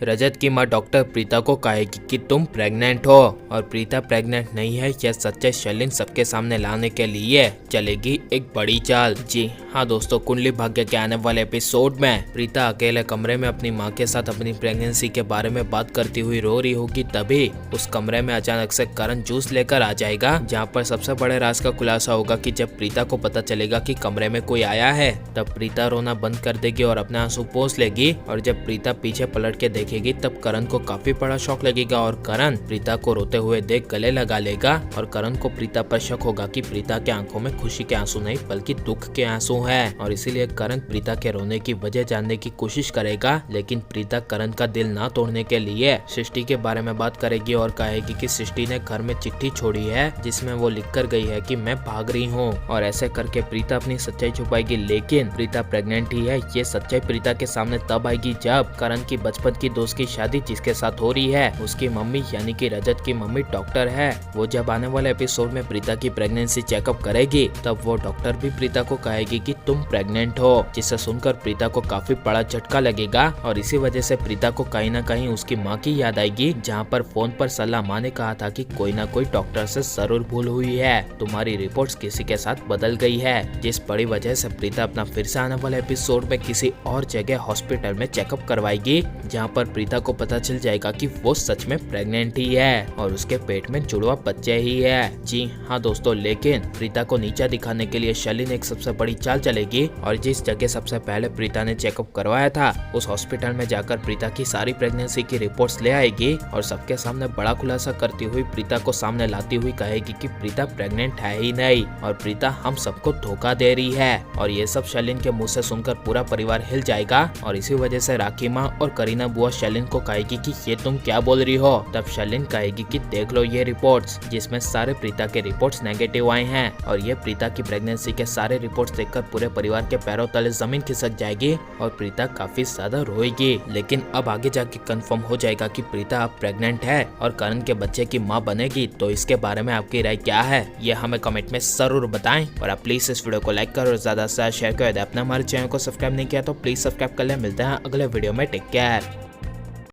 रजत की मां डॉक्टर प्रीता को कहेगी कि तुम प्रेग्नेंट हो और प्रीता प्रेग्नेंट नहीं है, यह सच्चाई शर्लिन सबके सामने लाने के लिए चलेगी एक बड़ी चाल। जी हाँ दोस्तों, कुंडली भाग्य के आने वाले एपिसोड में प्रीता अकेले कमरे में अपनी माँ के साथ अपनी प्रेगनेंसी के बारे में बात करती हुई रो रही होगी। तभी उस कमरे में अचानक से करण जूस लेकर आ जाएगा, जहाँ पर सबसे बड़े राज का खुलासा होगा कि जब प्रीता को पता चलेगा कि कमरे में कोई आया है, तब प्रीता रोना बंद कर देगी और अपने आंसू पोंछ लेगी। और जब प्रीता पीछे पलट के देखेगी तब करण को काफी बड़ा शॉक लगेगा और करण प्रीता को रोते हुए देख गले लगा लेगा। और करण को प्रीता पर शक होगा कि प्रीता के आंखों में खुशी के आंसू नहीं बल्कि दुख के आंसू हैं। और इसीलिए करण प्रीता के रोने की वजह जानने की कोशिश करेगा, लेकिन प्रीता करण का दिल ना तोड़ने के लिए सृष्टि के बारे में बात करेगी और कहेगी कि सृष्टि ने घर में चिट्ठी छोड़ी है जिसमें वो लिख कर गई है कि मैं भाग रही हूँ। और ऐसे करके प्रीता अपनी सच्चाई छुपाएगी, लेकिन प्रीता प्रेग्नेंट ही है। ये सच्चाई प्रीता के सामने तब आएगी जब करण की बचपन की दोस्त की शादी जिसके साथ हो रही है, उसकी मम्मी यानी कि रजत की मम्मी डॉक्टर है। वो जब आने वाले एपिसोड में प्रीता की प्रेगनेंसी चेकअप करेगी तब वो डॉक्टर भी प्रीता को कहेगी कि तुम प्रेग्नेंट हो, जिसे सुनकर प्रीता को काफी बड़ा झटका लगेगा। और इसी वजह से प्रीता को कहीं ना कहीं उसकी माँ की याद आएगी, जहाँ पर फोन पर सलाह माँ ने कहा था कि कोई ना कोई डॉक्टर से जरूर भूल हुई है, तुम्हारी रिपोर्ट्स किसी के साथ बदल गई है। जिस बड़ी वजह से प्रीता अपना फिर से आने वाले एपिसोड में किसी और जगह हॉस्पिटल में चेकअप करवाएगी, जहाँ पर प्रीता को पता चल जाएगा कि वो सच में प्रेग्नेंट ही है और उसके पेट में जुड़वा बच्चे ही है। जी हाँ दोस्तों, लेकिन प्रीता को नीचा दिखाने के लिए शर्लिन एक सबसे बड़ी चाल चलेगी और जिस जगह सबसे पहले प्रीता ने चेकअप करवाया था उस हॉस्पिटल में जाकर प्रीता की सारी प्रेगनेंसी की रिपोर्ट्स ले आएगी और सबके सामने बड़ा खुलासा करती हुई प्रीता को सामने लाती हुई कहेगी कि प्रीता प्रेग्नेंट है ही नहीं और प्रीता हम सबको धोखा दे रही है। और ये सब शर्लिन के मुंह से सुनकर पूरा परिवार हिल जाएगा और इसी वजह से राखी माँ और करीना बुआ शर्लिन को कहेगी कि ये तुम क्या बोल रही हो। तब शर्लिन कहेगी कि देख लो ये रिपोर्ट्स, जिसमें सारे प्रीता के रिपोर्ट्स नेगेटिव आए हैं। और ये प्रीता की प्रेगनेंसी के सारे रिपोर्ट्स देखकर पूरे परिवार के पैरों तले जमीन खिसक जाएगी और प्रीता काफी ज्यादा रोएगी। लेकिन अब आगे जाके कंफर्म हो जाएगा कि प्रीता अब प्रेग्नेंट है और करण के बच्चे की माँ बनेगी। तो इसके बारे में आपकी राय क्या है, ये हमें कमेंट में जरूर बताएं। और आप प्लीज इस वीडियो को लाइक करो और ज्यादा से ज्यादा शेयर करो। अपना हमारे चैनल को सब्सक्राइब नहीं किया तो प्लीज सब्सक्राइब कर ले। मिलते हैं अगले वीडियो में, टेक केयर।